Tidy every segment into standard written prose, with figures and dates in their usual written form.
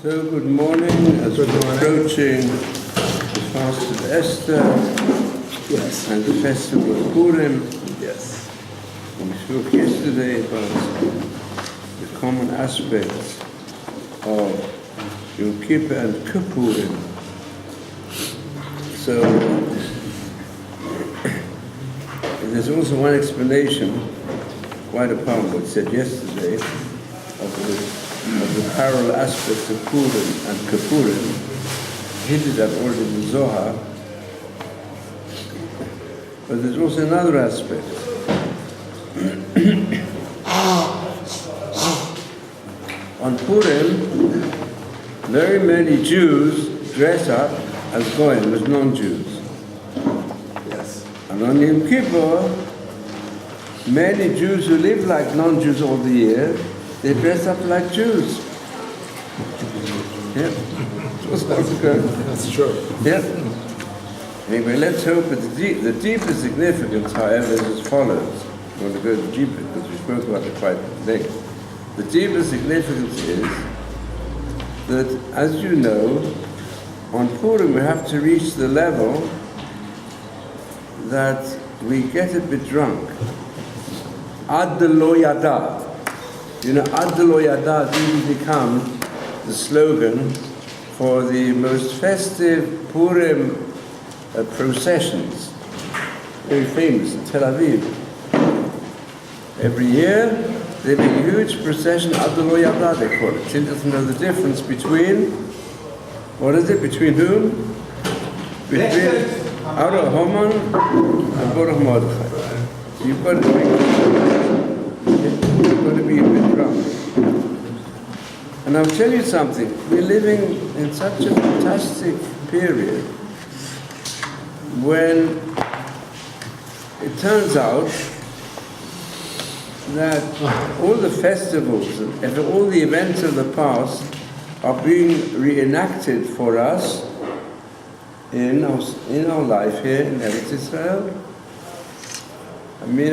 So good morning, as we're approaching the fast of Esther, Yes. and the festival of Purim. Yes. We spoke yesterday about the common aspects of Yom Kippur and Kippurim. So there's also one explanation, quite apart from what said yesterday, of the parallel aspects of Purim and Kippurim, hinted at already in the Zohar. But there's also another aspect. On Purim, very many Jews dress up as Goyim, as non-Jews. Yes. And on Yom Kippur, many Jews who live like non-Jews all the year, they dress up like Jews. Yeah. That's true. Yeah. Anyway, let's hope that the deeper significance, however, is as follows. I want to go deeper because we spoke about it quite late. The deeper significance is that, as you know, on Purim we have to reach the level that we get a bit drunk. Ad lo yada. You know, Ad lo yada has even become the slogan for the most festive Purim processions. Very famous in Tel Aviv. Every year, they make a huge procession, Ad lo yada they call it. He doesn't know the difference between, what is it, between whom? Between Aro Haman and Boruch Mordechai. So you've got to be a bit drunk. And I'll tell you something, we're living in such a fantastic period when it turns out that all the festivals and all the events of the past are being reenacted for us in our life here in Eretz Israel. I mean,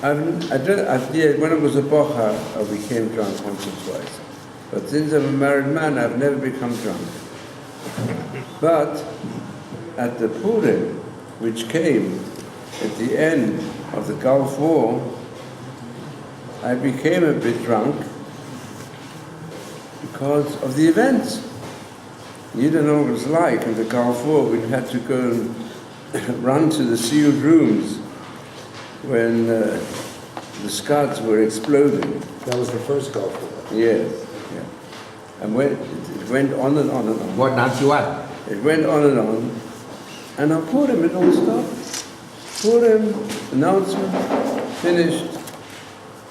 when I was a bocha, I became drunk once or twice. But since I'm a married man, I've never become drunk. But at the Purim, which came at the end of the Gulf War, I became a bit drunk because of the events. You don't know what it was like in the Gulf War. We had to go and run to the sealed rooms when the scuds were exploding. That was the first Gulf War. Yes, yeah. And it went on and on and on. What knocked you out? It went on and on. And on Purim, it all stopped. Purim, announcement, finished.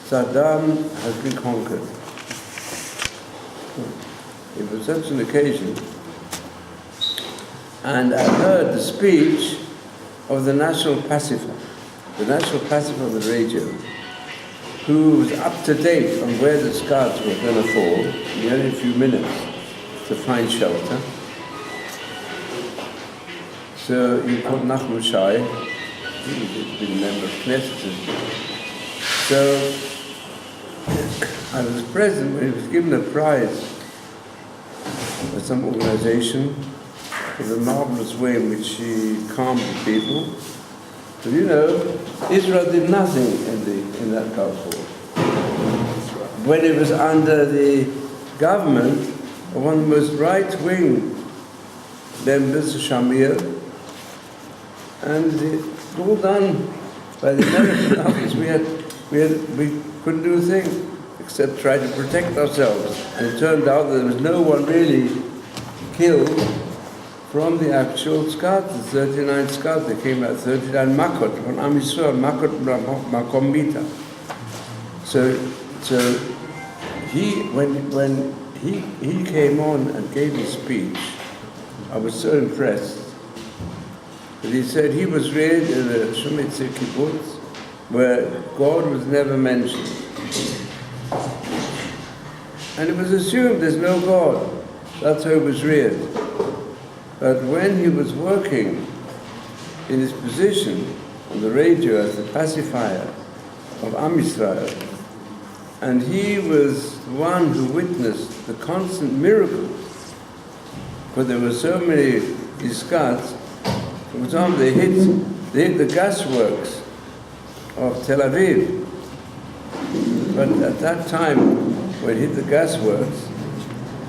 Saddam has been conquered. It was such an occasion. And I heard the speech of the national pacifier on the radio, who was up to date on where the Scots were going to fall. He had a few minutes to find shelter. So he called Nachman Shai. He had been a member of Knesset. So I was present when he was given a prize by some organization for the marvelous way in which he calmed the people. But you know, Israel did nothing in that Gulf War. When it was under the government of one of the most right-wing members, Shamir, and it was all done by the American armies. We couldn't do a thing except try to protect ourselves. And it turned out that there was no one really killed from the actual Scots, the 39 Scots. They came out 39 Makot, from Am Yisrael, Makot Makom Mita. So when he came on and gave his speech, I was so impressed. But he said he was raised in the Shemitah Kibbutz, where God was never mentioned. And it was assumed there's no God. That's how it was reared. But when he was working in his position on the radio as the pacifier of Am Yisrael, And he was the one who witnessed the constant miracles. But there were so many, these scouts, for example, they hit the gasworks of Tel Aviv. But at that time, when it hit the gasworks,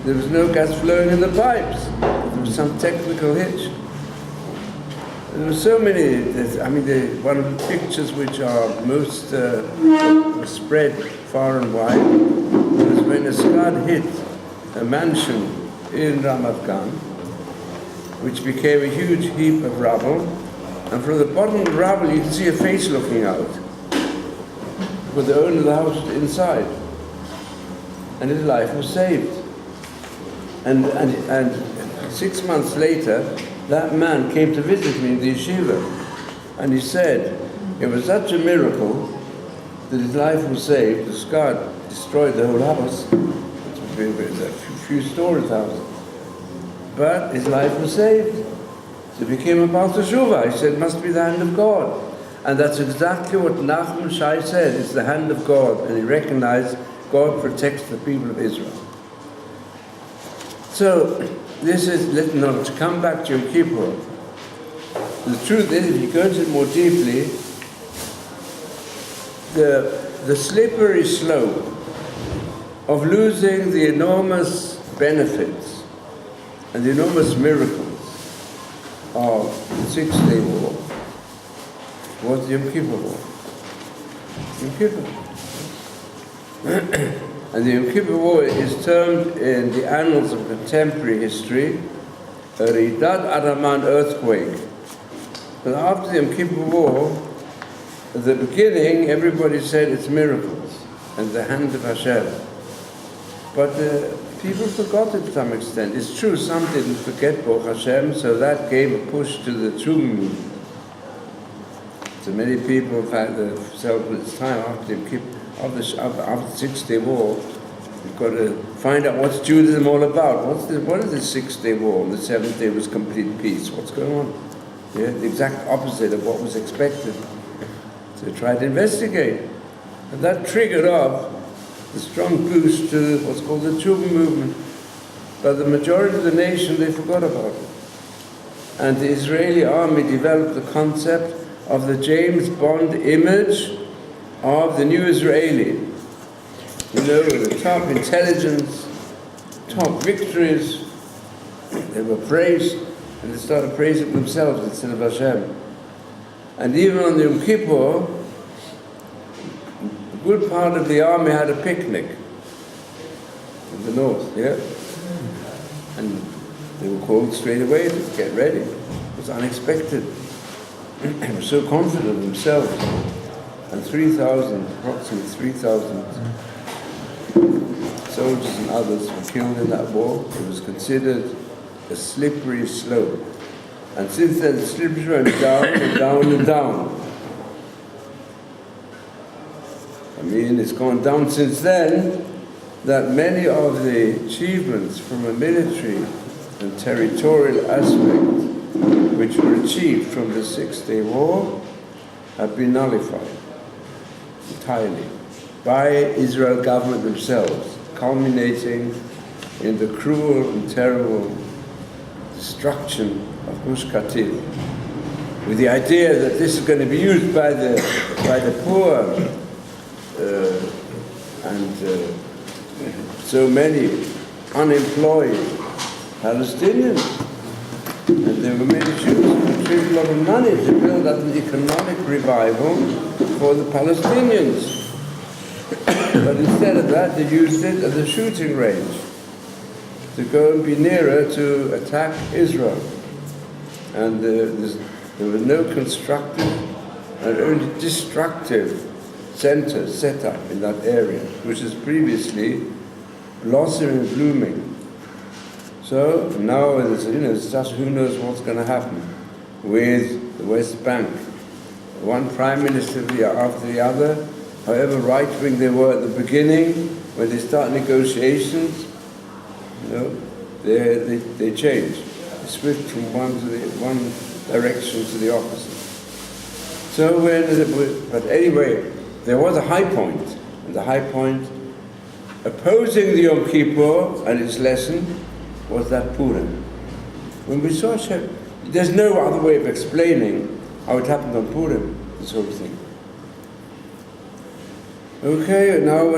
there was no gas flowing in the pipes. There was some technical hitch. There were so many, one of the pictures which are most spread far and wide was when a scud hit a mansion in Ramat Gan, which became a huge heap of rubble, and from the bottom of the rubble you could see a face looking out, with the owner of the house inside, and his life was saved. And 6 months later, that man came to visit me in the yeshiva, and he said it was such a miracle that his life was saved. The scud destroyed the whole house. It was a few stories house. But his life was saved. So he became a Baal Teshuvah. He said it must be the hand of God. And that's exactly what Nachman Shai said. It's the hand of God. And he recognized God protects the people of Israel. So this is, to come back to Yom Kippur. The truth is, if you go into it more deeply, the slippery slope of losing the enormous benefits and the enormous miracles of the Six-Day War was the Yom Kippur War. Yom Kippur. And the Yom Kippur War is termed in the annals of contemporary history a Ridat Adaman earthquake. But after the Yom Kippur War, at the beginning, everybody said it's miracles and the hand of Hashem. But people forgot it to some extent. It's true, some didn't forget Baruch Hashem, so that gave a push to the Tshuva movement. So many people, in fact, felt at this time after Yom Kippur, after the Six-Day War, we've got to find out what's Judaism all about. What is the Six-Day War? And the seventh day was complete peace. What's going on? Yeah, the exact opposite of what was expected. So they tried to investigate. And that triggered off the strong boost to what's called the Tshuva movement. But the majority of the nation, they forgot about it. And the Israeli army developed the concept of the James Bond image of the new Israeli. You know, the top intelligence, top victories, they were praised, and they started praising themselves instead of Hashem. And even on the Yom Kippur, a good part of the army had a picnic in the north, yeah? And they were called straight away to get ready. It was unexpected. They were so confident of themselves. And approximately 3,000 soldiers and others were killed in that war. It was considered a slippery slope. And since then, the slippery slope went down and down and down. I mean, it's gone down since then that many of the achievements from a military and territorial aspect which were achieved from the Six-Day War have been nullified entirely by Israel government themselves, culminating in the cruel and terrible destruction of Gush Katif, with the idea that this is going to be used by the poor and so many unemployed Palestinians. And there were many Jews who contributed a lot of money to build up an economic revival for the Palestinians. But instead of that, they used it as a shooting range to go and be nearer to attack Israel. And there were no constructive and only destructive centers set up in that area, which is previously blossoming and blooming. So now it's just who knows what's going to happen with the West Bank. One prime minister after the other, however right-wing they were at the beginning, when they start negotiations, they change. They switch from one direction to the opposite. So but anyway, there was a high point, and the high point opposing the Yom Kippur and its lesson was that Purim. When we saw Hashem, there's no other way of explaining how it happened on Purim, this whole thing. Okay, now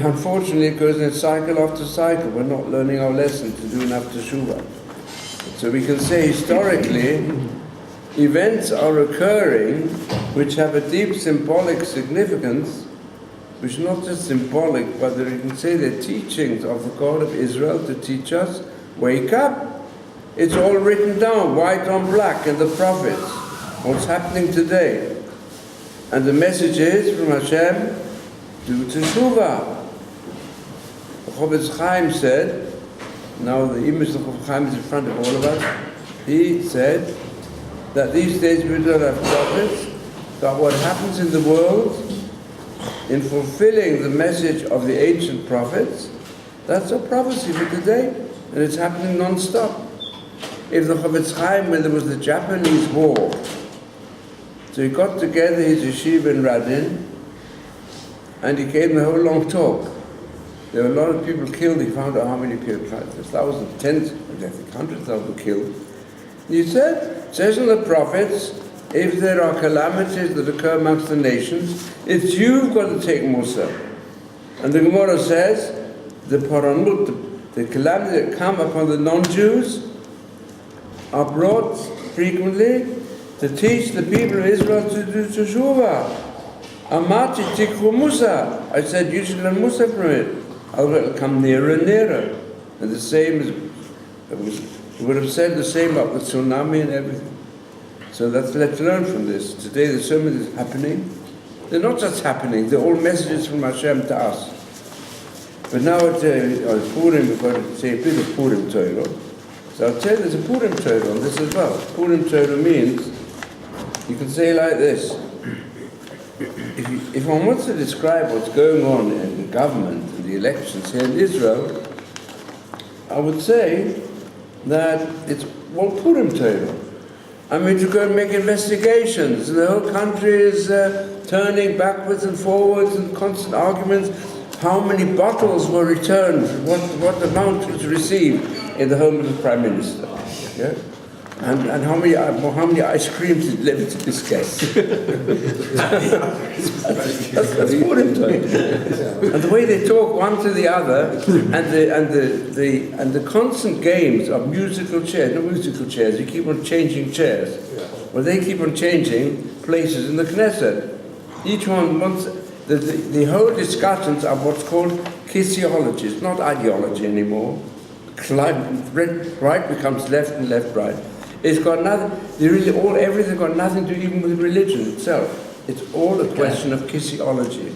unfortunately it goes in cycle after cycle. We're not learning our lesson to do enough teshuvah. So we can say historically, events are occurring which have a deep symbolic significance, which is not just symbolic, but you can say they're teachings of the God of Israel to teach us, wake up. It's all written down, white on black, in the prophets, what's happening today. And the message is from Hashem, do teshuvah. The Horovitz Chaim said, now the image of Horovitz Chaim is in front of all of us, he said that these days we don't have prophets, but what happens in the world, in fulfilling the message of the ancient prophets, that's a prophecy for today, and it's happening non-stop. If the Horovitz Chaim, when there was the Japanese war, so he got together his yeshiva in Radin, and he gave a whole long talk. There were a lot of people killed. He found out how many people, thousands, tens, I think 100,000 killed. He said, says in the prophets, if there are calamities that occur amongst the nations, it's you've got to take Musa. And the Gemara says, the paranut, the calamities that come upon the non-Jews are brought frequently to teach the people of Israel to do teshuvah. Amati tikhu Musa. I said, you should learn Musa from it. It'll come nearer and nearer. And the same is, we would have said the same about the tsunami and everything. So let's learn from this. Today there's so many that's happening. They're not just happening, they're all messages from Hashem to us. But now on Purim, we've got to say a bit of Purim Torah. So I'll tell you there's a Purim Torah on this as well. Purim Torah means, you can say like this, if one wants to describe what's going on in the government and the elections here in Israel, I would say that it's Purim Torah. I mean, to go and make investigations. The whole country is turning backwards and forwards and constant arguments. How many bottles were returned? What amount was received in the home of the Prime Minister? Yeah? And how many ice creams did delivered to this guest? That's Purim time. And the way they talk one to the other, and the constant games of musical chairs, not musical chairs, you keep on changing chairs. Well, they keep on changing places in the Knesset. Each one wants, the whole discussions are what's called kissiology. It's not ideology anymore. Right becomes left and left right. It's got nothing, everything got nothing to do even with religion itself. It's all a question of kissiology.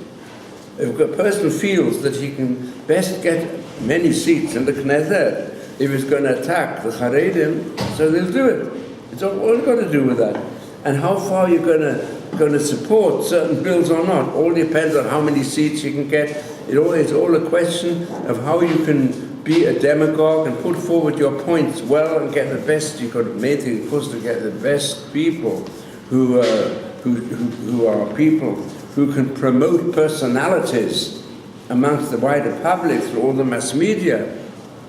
If a person feels that he can best get many seats in the Knesset, if he's going to attack the Haredim, so they'll do it. It's all got to do with that. And how far you're going to support certain bills or not, all depends on how many seats you can get. It's all a question of how you can be a demagogue and put forward your points well and get the best. You've got to make it, of course, to get the best people who are people who can promote personalities amongst the wider public through all the mass media.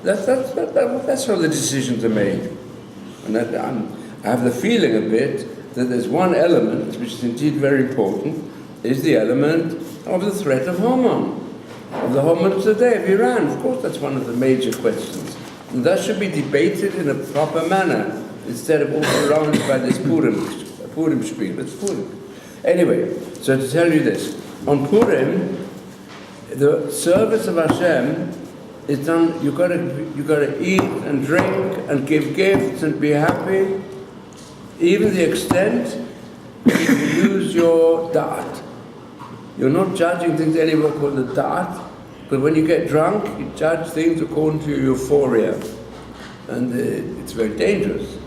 That's how the decisions are made. And I have the feeling a bit that there's one element which is indeed very important, is the element of the threat of Haman. Of the Haman today, of Iran. Of course, that's one of the major questions. And that should be debated in a proper manner, instead of all surrounded by this Purim spiel. It's Purim. Anyway, so to tell you this, on Purim, the service of Hashem is done, you've got to eat and drink and give gifts and be happy, even the extent that you use your da'at. You're not judging things anymore called the da'at, but when you get drunk, you judge things according to your euphoria. And it's very dangerous,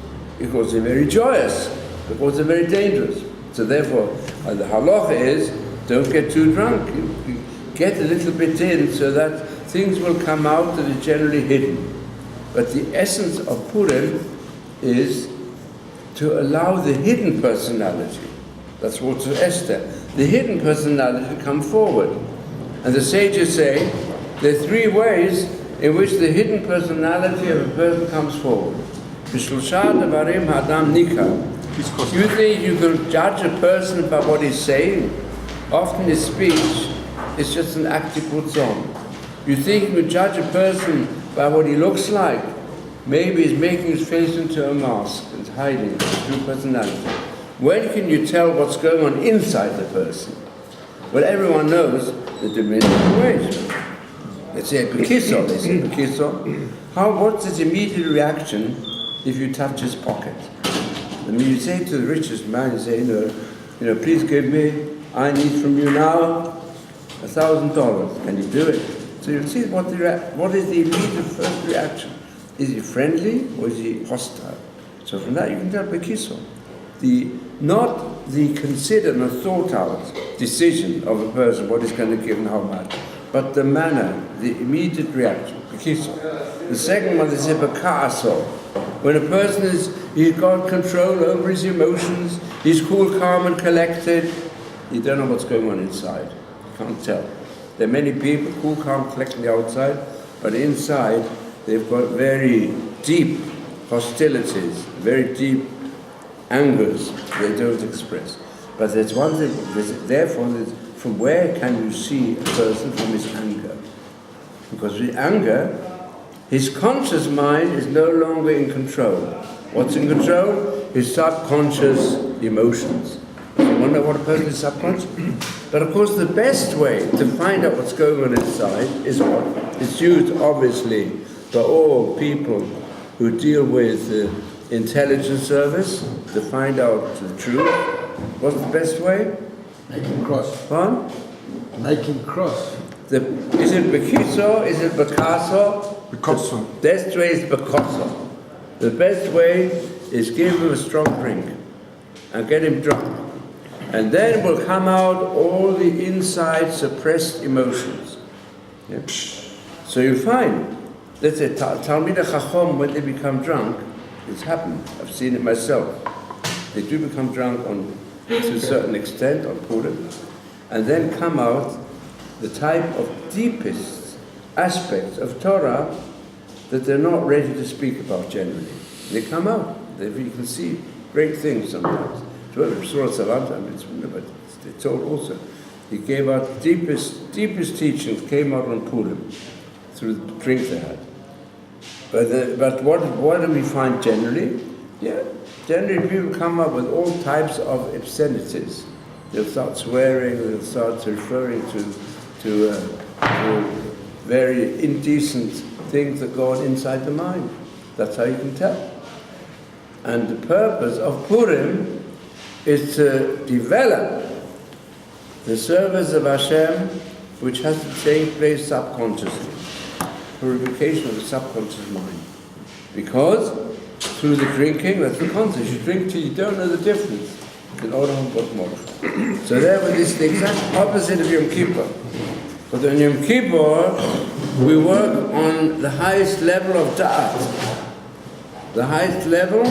because they're very joyous, because they're very dangerous. So therefore, the halacha is, don't get too drunk. You get a little bit in so that things will come out that are generally hidden. But the essence of Purim is to allow the hidden personality, that's also Esther, the hidden personality to come forward. And the sages say There are three ways in which the hidden personality of a person comes forward. B'shlosha devarim ha'adam nikar. You think you can judge a person by what he's saying? Often his speech is just an act he puts on. You think you can judge a person by what he looks like? Maybe he's making his face into a mask and hiding his true personality. When can you tell what's going on inside the person? Well, everyone knows that there are many different ways. Let's say Bekiso, they say Bekiso. What's his immediate reaction if you touch his pocket? I mean, you say to the richest man, you say, please give me, I need from you now $1,000. Can you do it? So you see what is the immediate first reaction. Is he friendly or is he hostile? So from that you can tell Bekiso. Not the considered and thought out decision of a person, what he's going to give and how much, but the manner, the immediate reaction, Bekiso. The second one is Bekaso. When a person he's got control over his emotions, he's cool, calm and collected, you don't know what's going on inside. You can't tell. There are many people, cool, calm, collected on the outside, but inside they've got very deep hostilities, very deep angers they don't express. But there's one thing, from where can you see a person from his anger? Because with anger, his conscious mind is no longer in control. What's in control? His subconscious emotions. You wonder what a person is subconscious? But of course the best way to find out what's going on inside is what? It's used obviously by all people who deal with the intelligence service to find out the truth. What's the best way? Make him cross. Pardon? Make him cross. Is it Bekiso? Is it Bekaso? Bekoso. The best way is Bekoso. The best way is give him a strong drink and get him drunk. And then will come out all the inside suppressed emotions. Yeah? So you find, let's say, Talmidei Chacham, when they become drunk, it's happened. I've seen it myself. They do become drunk to a certain extent on Purim, and then come out the type of deepest aspects of Torah that they're not ready to speak about generally. They come out. You can see great things sometimes. But they told also, he gave out deepest teachings came out on Purim through the drink they had. But what do we find generally? Yeah, generally people come up with all types of obscenities. They'll start swearing, they'll start referring to very indecent things that go on inside the mind. That's how you can tell. And the purpose of Purim is to develop the service of Hashem, which has to take place subconsciously, purification of the subconscious mind. Because through the drinking, that's the concept. You drink till you don't know the difference. So therefore, this is the exact opposite of Yom Kippur. But on Yom Kippur, we work on the highest level of Da'at, the highest level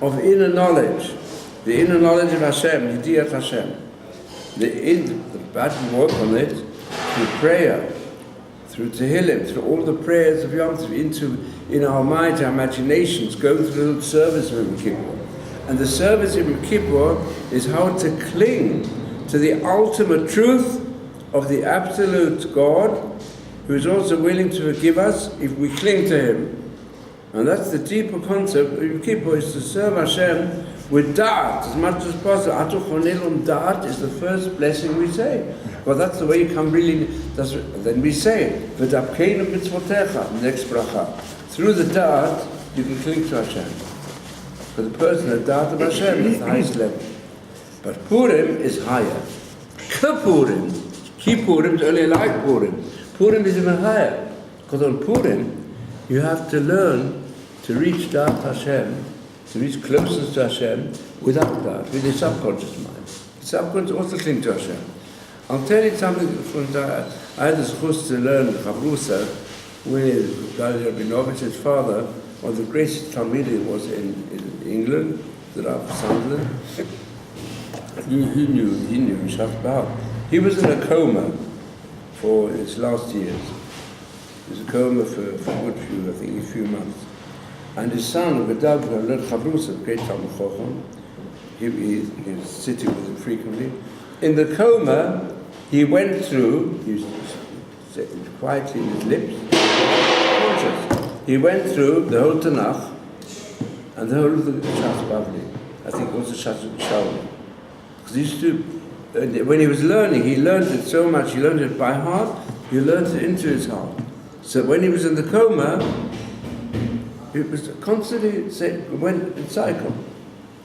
of inner knowledge, the inner knowledge of Hashem, Yediyat Hashem. But we work on it through prayer, through Tehillim, through all the prayers of Yom Tov, in our minds, our imaginations, go through the service of Yom Kippur. And the service of Yom Kippur is how to cling to the ultimate truth of the absolute God, who is also willing to forgive us if we cling to Him. And that's the deeper concept of Yom Kippur, is to serve Hashem with da'at as much as possible. Atu chonelum da'at is the first blessing we say. Well, that's the way you come really, then we say it. V'dapkeinu mitzvotecha, next bracha. Through the da'at, you can cling to Hashem. For the person, the da'at of Hashem is the highest level. But Purim is higher. Kippurim is only like Purim. Purim is even higher. Because on Purim, you have to learn to reach Da'at Hashem, to reach closest to Hashem without that, with the subconscious mind. The subconscious also cling to Hashem. I'll tell you something from that. I had the chance to learn Chavrusa with Gali Rabinovich's father. One of the greatest Talmidim was in England, the Rav of Sunderland. He knew Yeshivat. He was in a coma for his last years. He was a coma for a few months. And his son, Gedav, learned Chabrusa, great Talmud Chacham. He was sitting with him frequently. In the coma, he went through, he said quietly in his lips, conscious. He went through the whole Tanakh and the whole of the Shas Bavli. I think also Shas Shalom. Because he used to, when he was learning, he learned it so much, he learned it by heart, he learned it into his heart. So when he was in the coma, it was constantly, went in cycle,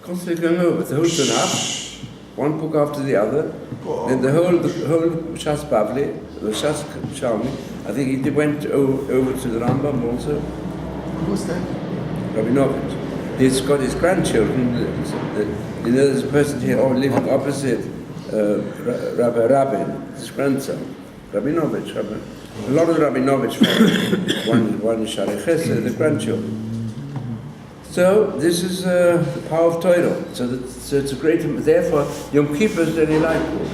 constantly going over the whole Tanakh, one book after the other, and the whole Shas Bavli, the Shas Shalmi. I think he went over to the Rambam also. Who's that? Rabinovich. He's got his grandchildren. There's a person here living opposite Rabbi Rabin, his grandson, Rabinovich. A lot of Rabinovich family, one is Sharei Chesed, the grandchildren. So this is the power of Torah. So it's a great. Therefore, Yom Kippur is very likely.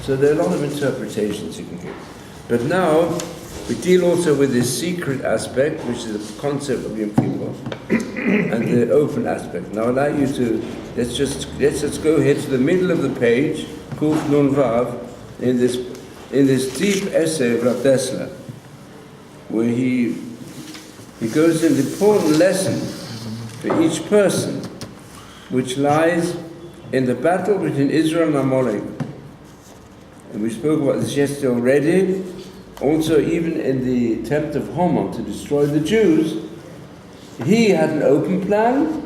So there are a lot of interpretations you can give. But now we deal also with this secret aspect, which is the concept of Yom Kippur, and the open aspect. Now I'd like you to let's just go here to the middle of the page, Kuf Nun Vav, in this deep essay of Rav Dessler, where he goes into the important lesson for each person, which lies in the battle between Israel and Amalek. And we spoke about this yesterday already. Also, even in the attempt of Haman to destroy the Jews, he had an open plan,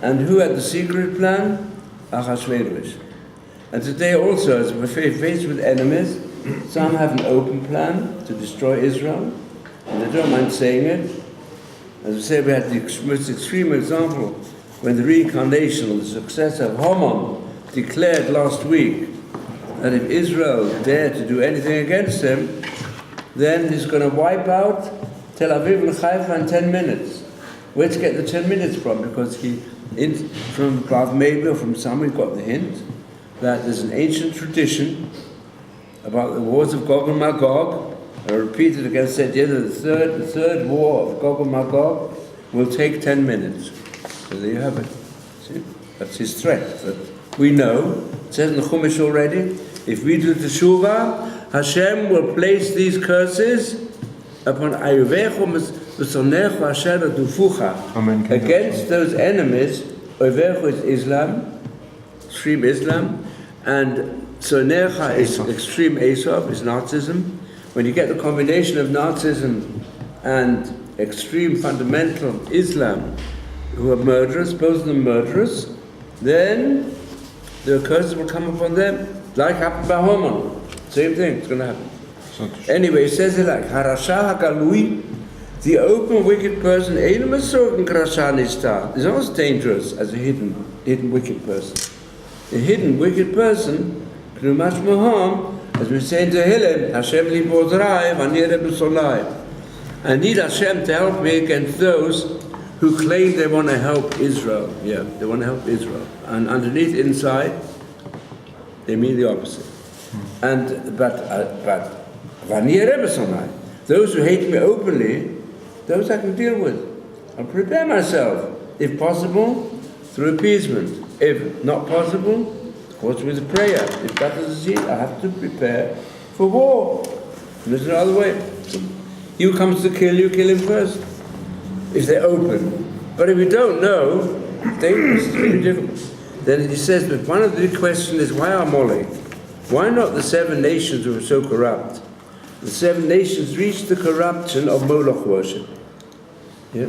and who had the secret plan? Ahasuerus. And today also, as we're faced with enemies, some have an open plan to destroy Israel, and they don't mind saying it. As we said, we had the most extreme example when the reincarnation of the successor of Haman declared last week that if Israel dared to do anything against him, then he's going to wipe out Tel Aviv and Haifa in 10 minutes. Where'd he get the 10 minutes from? Because from Rav Meir or from somewhere, he got the hint that there's an ancient tradition about the wars of Gog and Magog. I repeated again, said the third war of Gog and Magog will take 10 minutes. So there you have it. See? That's his threat. That we know, it says in the Chumash already, if we do Teshuvah, Hashem will place these curses upon Ayuvechu V'sonechu Asher Adufucha, against those enemies. Ayuvechu is Islam, extreme Islam, and Sonecha is extreme Esau, is Nazism. When you get the combination of Nazism and extreme fundamental Islam, who are murderers, both of them murderers, then the curses will come upon them, like happened by Haman. Same thing, it's going to happen. Anyway, it says it like, Harasha HaGalui, the open wicked person, is not as dangerous as a hidden wicked person. A hidden wicked person, much more harm, as we say in Tehillim, Hashem li bodrai, v'ani Rebbe solai. I need Hashem to help me against those who claim they want to help Israel. Yeah, they want to help Israel. And underneath, inside, they mean the opposite. But v'ani Rebbe solai. Those who hate me openly, those I can deal with. I'll prepare myself, if possible, through appeasement. If not possible, of course with prayer. If that doesn't succeed, I have to prepare for war. And there's no other way. He who comes to kill you, kill him first. If they're open. But if you don't know, it's very difficult. Then he says, but one of the big questions is, why Amalek? Why not the 7 nations who were so corrupt? The 7 nations reached the corruption of Moloch worship. Yeah?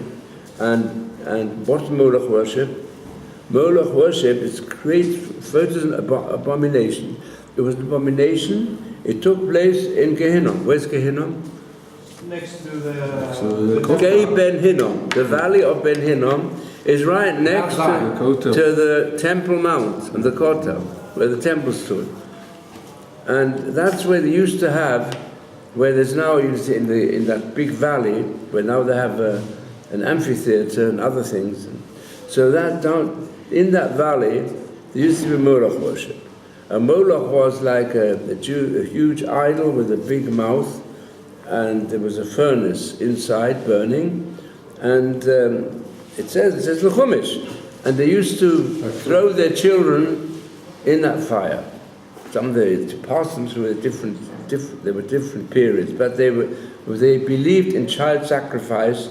And what's Moloch worship? Moloch worship is great photos and abomination. It was an abomination. It took place in Gehenna. Where's Gehenna? Next to the Gay Ben Hinnom. The valley of Ben Hinnom is right next to the Temple Mount and the Kotel, where the temple stood. And that's where they used to have, where there's now, you see, in that big valley, where now they have an amphitheater and other things. So that in that valley, there used to be Moloch worship. And Moloch was like a huge idol with a big mouth, and there was a furnace inside burning, and it says the Chumash, and they used to throw their children in that fire. Some to pass them through there were different periods, but they believed in child sacrifice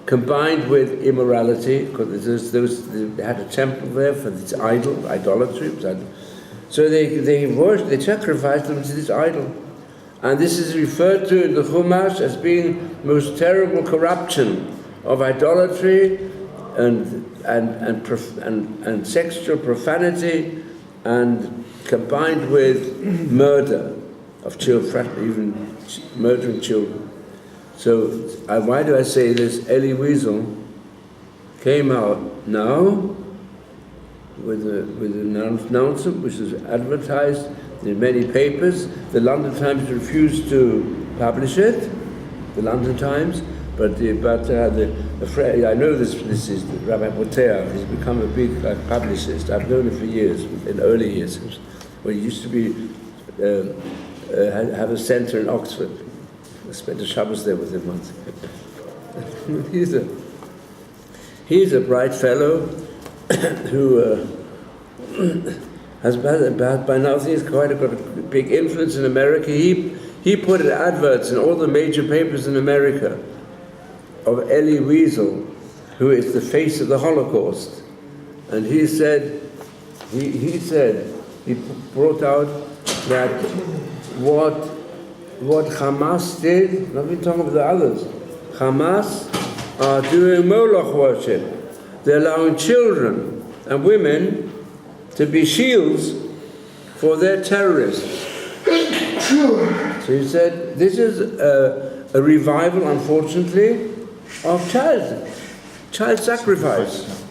combined with immorality, because they had a temple there for this idolatry. So they sacrificed them to this idol. And this is referred to in the Chumash as being the most terrible corruption of idolatry and sexual profanity, and combined with murder of children, even murdering children. So why do I say this? Elie Wiesel came out now with an announcement which is advertised in many papers. The London Times refused to publish it, the London Times, but I know this is Rabbi Botea. He's become a big publicist. I've known him for years, in early years, when he used to be have a centre in Oxford. I spent a Shabbos there with him once. He's a bright fellow who has by now he's got a big influence in America. He put adverts in all the major papers in America of Elie Wiesel, who is the face of the Holocaust, and he brought out that what Hamas did. I've been talking about the others. Hamas are doing Moloch worship. They're allowing children and women to be shields for their terrorists. So he said, this is a revival, unfortunately, of child sacrifice.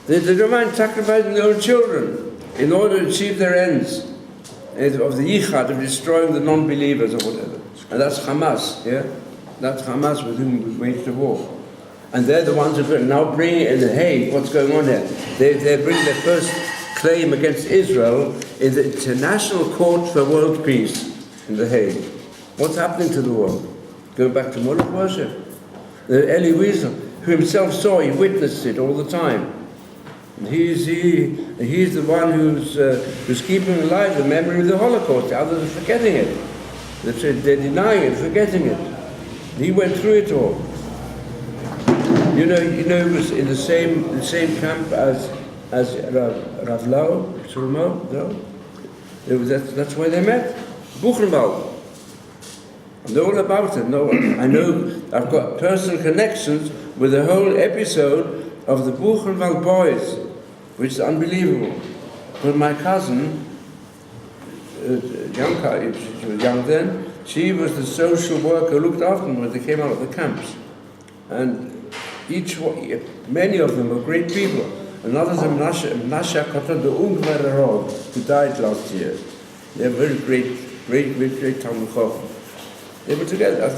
They don't mind sacrificing their own children in order to achieve their ends of the yichad, of destroying the non-believers or whatever. And that's Hamas, yeah? That's Hamas with whom we waged the war. And they're the ones who are now bringing it in the Hague. What's going on here? They're bringing their first claim against Israel in the International Court for World Peace in the Hague. What's happening to the world? Going back to Moloch worship. Elie Wiesel, who himself saw, he witnessed it all the time. And he's the one who's keeping alive the memory of the Holocaust. The others are forgetting it. They're denying it, forgetting it. He went through it all. You know, he was in the same camp as Rav Lau, Surmo, no? That's where they met. Buchenwald. I know all about it. No, I know I've got personal connections with the whole episode of the Buchenwald boys, which is unbelievable. But my cousin, Janka, she was young then, she was the social worker who looked after them when they came out of the camps. And many of them were great people. Another is Menashe Katan, the Ungwerer, who died last year. They were very great Talmud Chacham. They were together.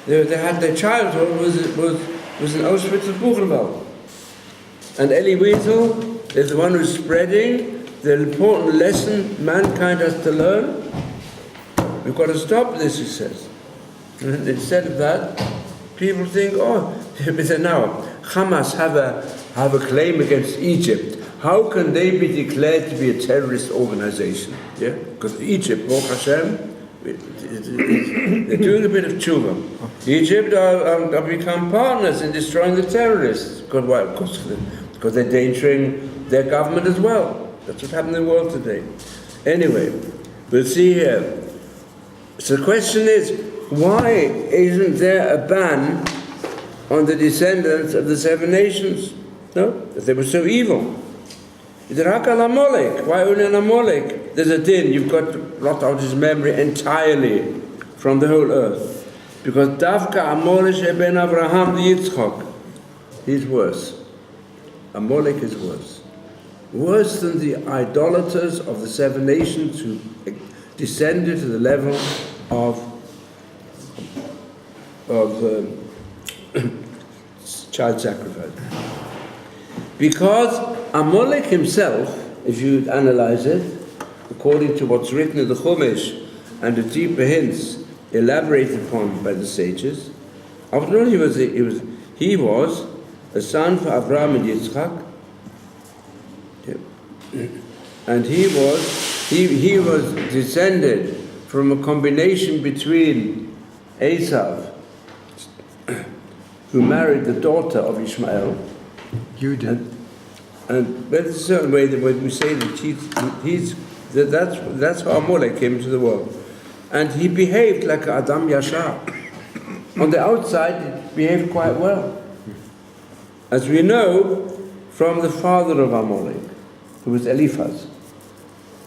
They had their childhood was in Auschwitz and Buchenwald. And Elie Wiesel is the one who's spreading the important lesson mankind has to learn. We've got to stop this, he says. And instead of that, people think, they say now, Hamas have a claim against Egypt. How can they be declared to be a terrorist organization? Yeah, because Egypt, Baruch Hashem, they're doing a bit of tshuva. Egypt are become partners in destroying the terrorists. Why? Of course, because they're endangering their government as well. That's what happened in the world today. Anyway, we'll see here. So the question is, why isn't there a ban on the descendants of the 7 nations? No? If they were so evil. Why only on Amalek? There's a din, you've got to blot out his memory entirely from the whole earth. Because Davka Amalek ben Avraham Yitzchak, he's worse. Amalek is worse. Worse than the idolaters of the 7 nations who descended to the level of child sacrifice. Because Amalek himself, if you analyze it, according to what's written in the Chumash and the deeper hints elaborated upon by the sages. After all, he was a son for Abraham and Yitzchak, and he was descended from a combination between Esav, who married the daughter of Ishmael. You did. And there's a certain way that when we say that that's how Amalek came into the world. And he behaved like Adam Yashar. On the outside, he behaved quite well. As we know from the father of Amalek, who was Eliphaz.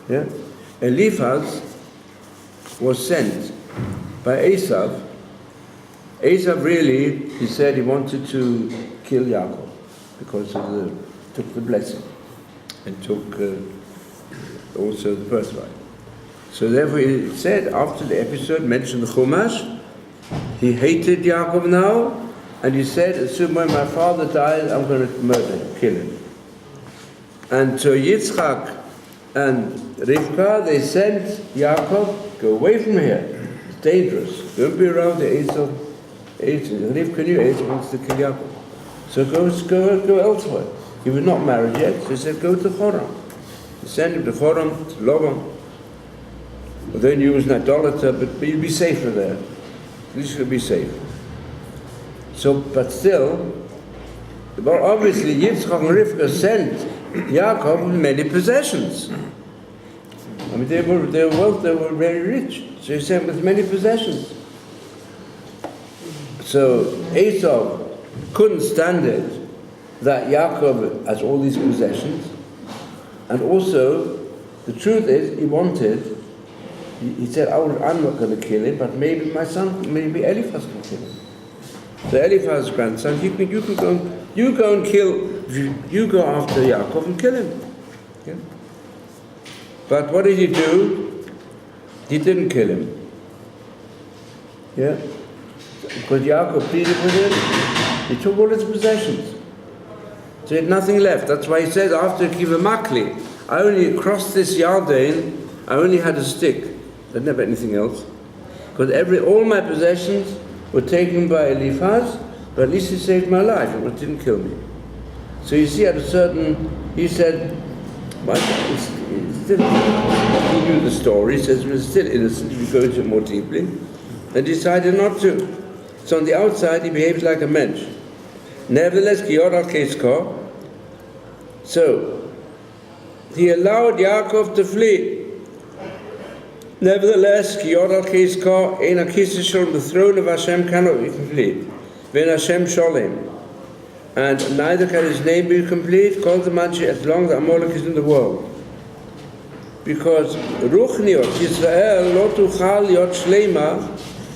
Yeah? Eliphaz was sent by Esav. Esav really, he said he wanted to kill Yaakov because of took the blessing and took also the birthright. So therefore he said, after the episode, mentioned the Chumash, he hated Yaakov now, and he said, as soon as my father dies, I'm going to murder him, kill him. And so Yitzchak and Rivka, they sent Yaakov, go away from here, it's dangerous, don't be around the Esav. Rivka knew Esav wants to kill Yaakov. So go elsewhere. He was not married yet, so he said, go to Choram. He sent him to Choram, to Laban. Although he knew he was an idolater, but you'd be safer there. At least you'd be safe. So, but still, well, obviously Yitzchak and Rivka sent Yaakov with many possessions. I mean, they were very rich. So he sent with many possessions. So Esau couldn't stand it that Yaakov has all these possessions, and also the truth is he said, I'm not going to kill him, but maybe my son, maybe Eliphaz can kill him. So Eliphaz's grandson, you go after Yaakov and kill him. Yeah? But what did he do? He didn't kill him. Yeah? Because Yaakov pleaded with him, he took all his possessions. So he had nothing left. That's why he said after Kiva Makli, I only crossed this Yarden, I only had a stick. I didn't have anything else. Because all my possessions were taken by Eliphaz, but at least he saved my life, it didn't kill me. So you see, he said, he knew the story, he says he was still innocent if you go into it more deeply, and decided not to. So on the outside he behaved like a mensch. Nevertheless, so he allowed Yaakov to flee. Nevertheless, the throne of Hashem cannot be complete. When Hashem Sholem, and neither can his name be complete, called the Manchi, as long as Amalek is in the world. Because Ruchniot Yisrael lo tuchal yot shlema,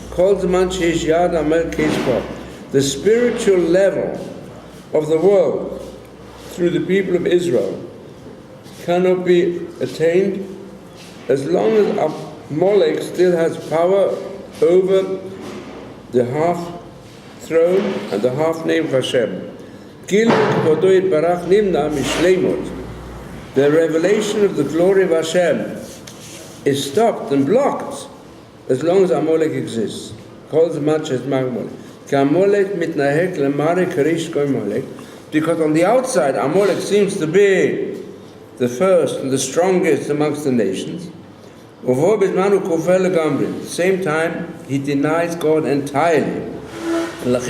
called the Manchi Yad Amalek Kizko. The spiritual level of the world through the people of Israel cannot be attained as long as Amalek still has power over the half throne and the half name of Hashem. The revelation of the glory of Hashem is stopped and blocked as long as Amalek exists. Calls much as Magmol. Because on the outside, Amalek seems to be the first and the strongest amongst the nations. At the same time, he denies God entirely. That's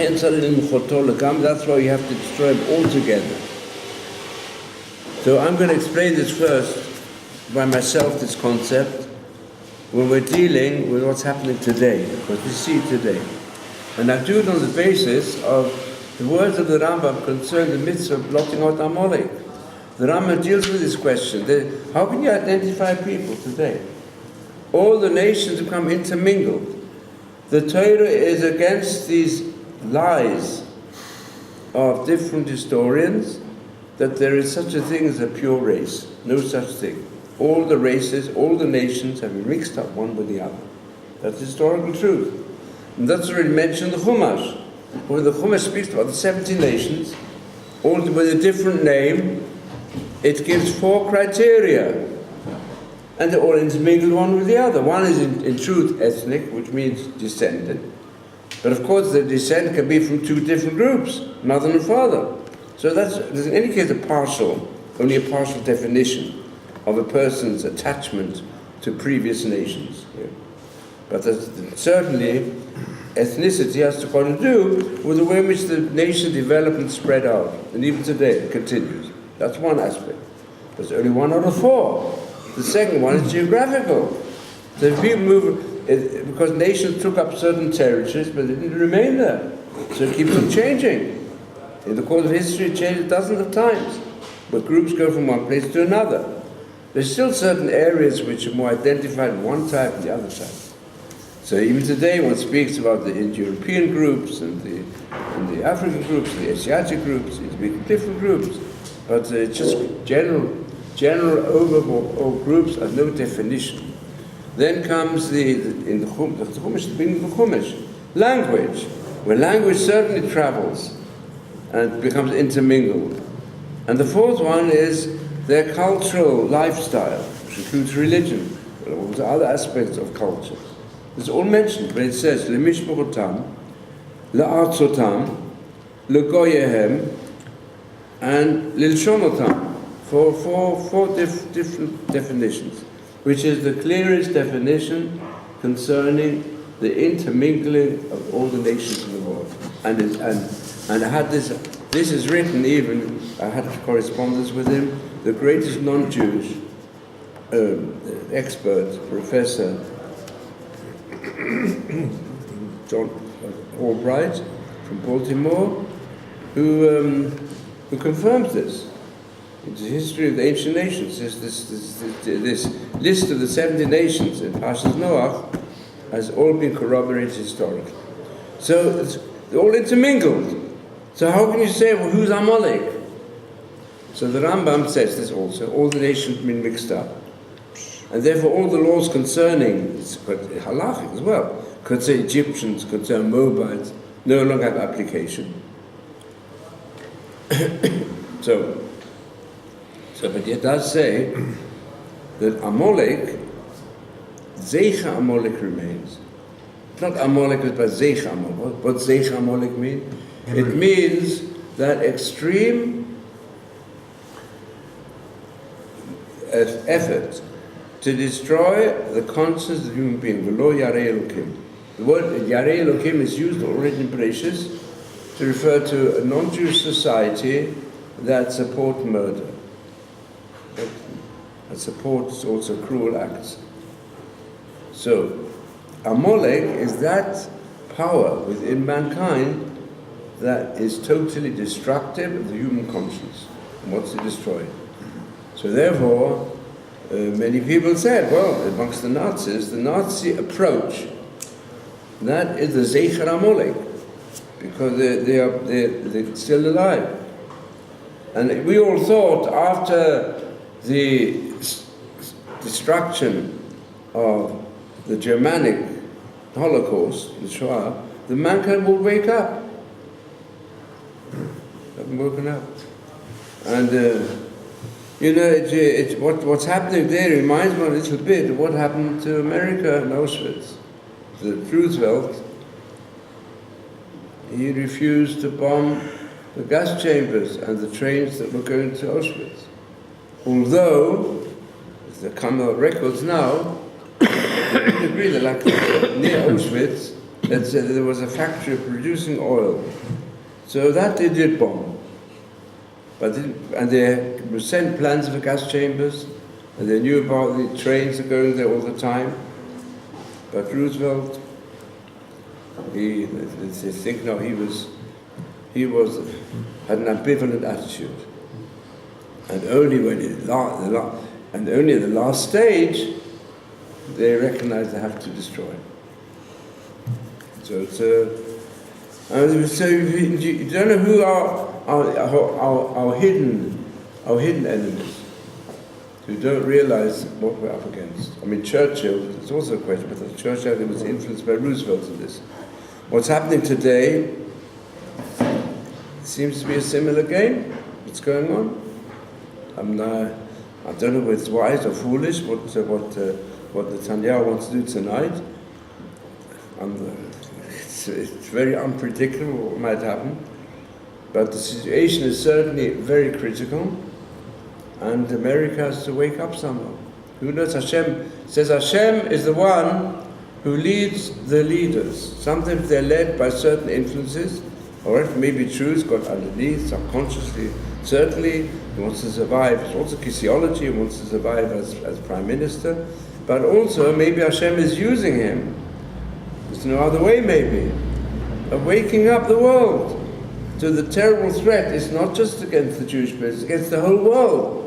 why you have to destroy him altogether. So I'm going to explain this first by myself, this concept, when we're dealing with what's happening today, because we see it today. And I do it on the basis of the words of the Rambam concerning the mitzvah of blotting out Amalek. The Rambam deals with this question. How can you identify people today? All the nations become intermingled. The Torah is against these lies of different historians that there is such a thing as a pure race. No such thing. All the races, all the nations have been mixed up one with the other. That's historical truth. And that's already mentioned in the Chumash. When the Chumash speaks about the 70 nations, all with a different name, it gives 4 criteria. and they're all intermingled one with the other. One is in truth ethnic, which means descendant. But of course the descent can be from two different groups, mother and father. So that's in any case only a partial definition of a person's attachment to previous nations. Yeah. But certainly ethnicity has got to do with the way in which the nation developed and spread out. And even today it continues. That's one aspect. There's only one out of four. The second one is geographical. So if people move, because nations took up certain territories, but they didn't remain there. So it keeps on changing. In the course of history, it changes dozens of times. But groups go from one place to another. There's still certain areas which are more identified with one type than the other type. So even today, one speaks about the Indo-European groups and the African groups, the Asiatic groups, it's big different groups. But it's just general overall groups have no definition. Then comes in the Chumash, the beginning of the Chumash, language, where language certainly travels and becomes intermingled. And the fourth one is their cultural lifestyle, which includes religion, and all the other aspects of culture. It's all mentioned, but it says, Lemishmochotam, Le'artzotam, Legoyehem, and Lilshonotam, four different definitions, which is the clearest definition concerning the intermingling of all the nations in the world. And I had this is written even, I had correspondence with him, the greatest non-Jewish expert, Professor John Albright from Baltimore, who confirms this. It's the history of the ancient nations. This list of the 70 nations in Parshas Noach has all been corroborated historically. So they're all intermingled. So how can you say, well, who's Amalek? So the Rambam says this also, all the nations have been mixed up. And therefore all the laws concerning, it's halachic as well, concern Egyptians, concern Moabites, no longer have application. But it does say that Amalek, Zeicha Amalek remains. It's not Amalek, but Zeicha Amalek. What Zeicha Amalek mean? It means that extreme effort to destroy the conscience of the human being. V'lo yarei Elokim. The word yarei Elokim is used already in Bereshis to refer to a non-Jewish society that support murder, that supports also cruel acts. So, Amalek is that power within mankind that is totally destructive of the human conscience and wants to destroy it. So therefore, many people said, well, amongst the Nazis, the Nazi approach, that is the Zeicher Amalek, because they're still alive. And we all thought after the destruction of the Germanic Holocaust, the Shoah, the mankind will wake up. Haven't woken up. And what's happening there reminds me a little bit of what happened to America and Auschwitz. Roosevelt, he refused to bomb the gas chambers and the trains that were going to Auschwitz. Although, as there come out records now, I agree that like near Auschwitz, that there was a factory producing oil. So that they did bomb. And they sent plans for gas chambers, and they knew about the trains that are going there all the time. But Roosevelt, they think now he had an ambivalent attitude. And only at the last stage, they recognized they have to destroy. So it's so you don't know who our hidden enemies, who don't realize what we're up against. I mean, Churchill, it's also a question, but Churchill was influenced by Roosevelt in this. What's happening today seems to be a similar game. What's going on? I don't know whether it's wise or foolish, what Netanyahu wants to do tonight. It's very unpredictable what might happen. But the situation is certainly very critical, and America has to wake up somehow. Who knows? Hashem says Hashem is the one who leads the leaders. Sometimes they're led by certain influences, or it may be true, it's got underneath, subconsciously. Certainly, he wants to survive. It's also physiology, he wants to survive as Prime Minister. But also, maybe Hashem is using him. There's no other way, maybe, of waking up the world to the terrible threat. It's not just against the Jewish people, it's against the whole world.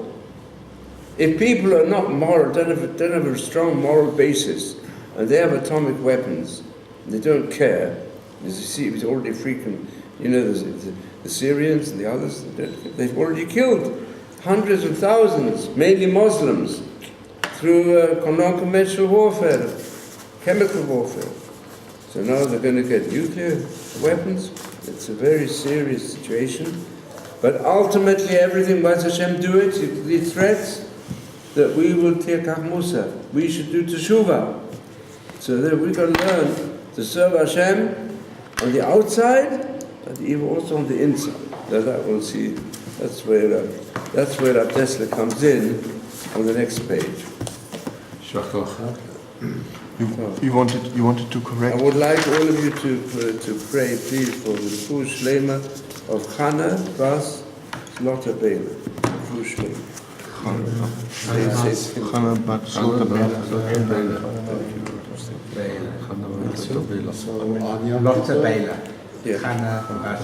If people are not moral, don't have a strong moral basis, and they have atomic weapons, and they don't care, as you see, it's already frequent. You know, the Syrians and the others, they've already killed hundreds of thousands, mainly Muslims, through non-conventional warfare, chemical warfare. So now they're going to get nuclear weapons. It's a very serious situation. But ultimately, everything, why does Hashem do it? These threats that we will tirkach Musa. We should do teshuvah. So that we've got to learn to serve Hashem on the outside, but even also on the inside. Now that we'll see. That's where Tesla comes in on the next page. You wanted to correct. I would like all of you to pray, please, for the Refuah Shlema of Chana Bas Lotta Bela. Refuah Shlema. Chana Bat Lotta Bela. Lotte Bela. Yeah. Chana Bas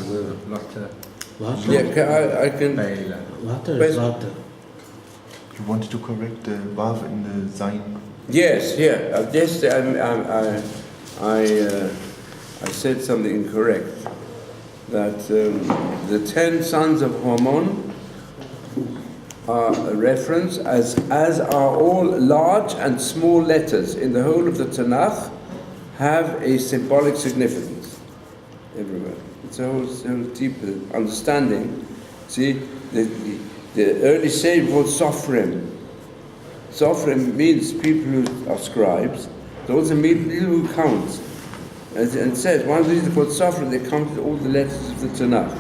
Lotte Yeah, I can. Bela. Best- You wanted to correct the Vav in the Zayin. Yes, yeah. Yes, I said something incorrect. That the 10 sons of Hormon are a reference, as are all large and small letters in the whole of the Tanakh have a symbolic significance everywhere. It's a whole deep understanding. See, the early sage called Sophrim. Sophrim means people who are scribes. They also mean people who count. And it says, one of these is called Sophrim, they counted all the letters of the Tanakh.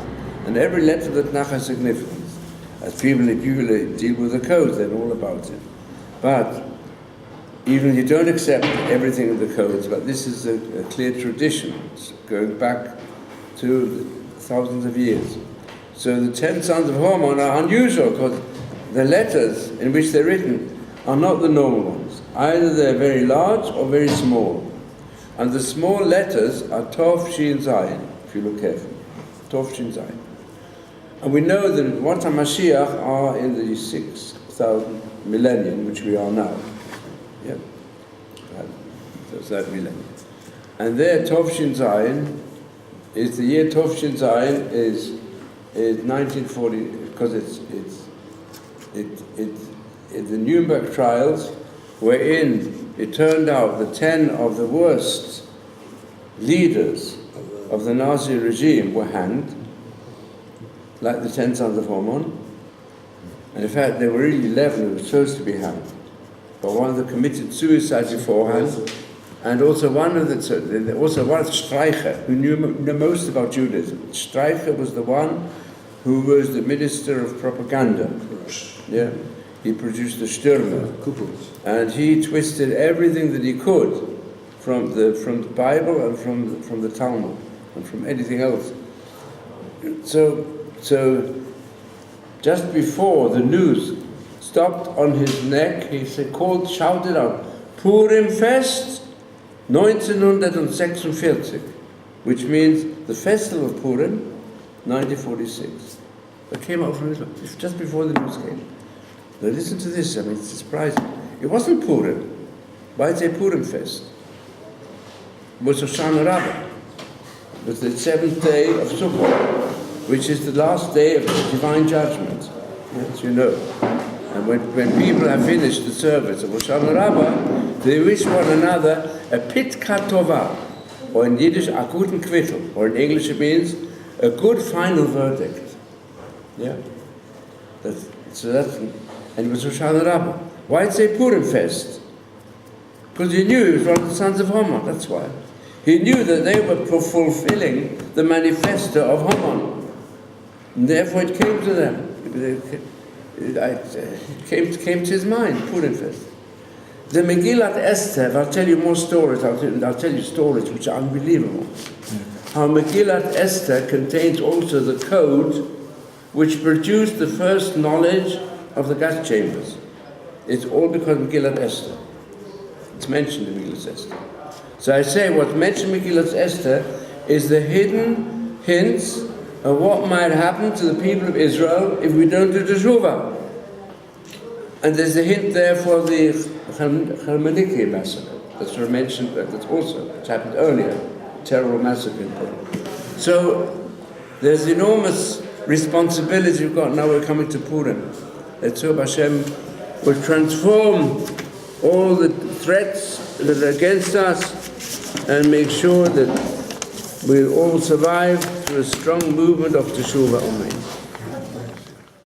And every letter of the Tanakh has significance. As people deal with the codes, they're all about it. But even you don't accept everything in the codes, but this is a clear tradition. It's going back to thousands of years. So the 10 sons of Hormon are unusual because the letters in which they're written are not the normal ones. Either they're very large or very small. And the small letters are Tov, Shin, Zayin, if you look carefully. Tov, Shin, Zayin. And we know that what Mashiach are in the 6,000 millennium, which we are now. Yeah. So it's that millennium. And there, Tov, Shin, Zayin, is the year Tov, Shin, Zayin is 1940, because the Nuremberg trials, wherein it turned out the 10 of the worst leaders of the Nazi regime were hanged, like the 10 sons of Hormon. And in fact, there were really 11 who were supposed to be hanged. But one of them committed suicide beforehand, and also one of Streicher, who knew most about Judaism. Streicher was the one who was the minister of propaganda. Yeah. He produced the Stürmer, and he twisted everything that he could from the Bible and from the Talmud and from anything else. So just before the news stopped on his neck, he shouted out, "Purim Fest 1946," which means the festival of Purim, 1946. That came out from his mouth just before the news came. Now listen to this, I mean, it's surprising. It wasn't Purim. Why is it Purim Fest? It was Hoshana Rabbah. It was the 7th day of Sukkot, which is the last day of divine judgment, as you know. And when people have finished the service of Hoshana Rabbah, they wish one another a Pitkat Tovah, or in Yiddish, a guten Quittel, or in English it means a good final verdict. Yeah? and he was Rosh Hashanah. Why did he say Purim Fest? Because he knew he was one of the sons of Haman, that's why. He knew that they were fulfilling the manifesto of Haman. And therefore it came to them. It came to his mind, Purim Fest. The Megillat Esther, I'll tell you more stories, I'll tell you stories which are unbelievable. How Megillat Esther contains also the code which produced the first knowledge of the gas chambers. It's all because of Megillat Esther. It's mentioned in Megillat Esther. So I say what's mentioned in Megillat Esther is the hidden hints of what might happen to the people of Israel if we don't do teshuvah. And there's a hint there for the Chalmaniki massacre. That's mentioned, that's also, it's happened earlier, terrible massacre in Purim. So there's enormous responsibility we've got now we're coming to Purim. Let's hope Hashem will transform all the threats that are against us and make sure that we'll all survive through a strong movement of Teshuvah. Amen.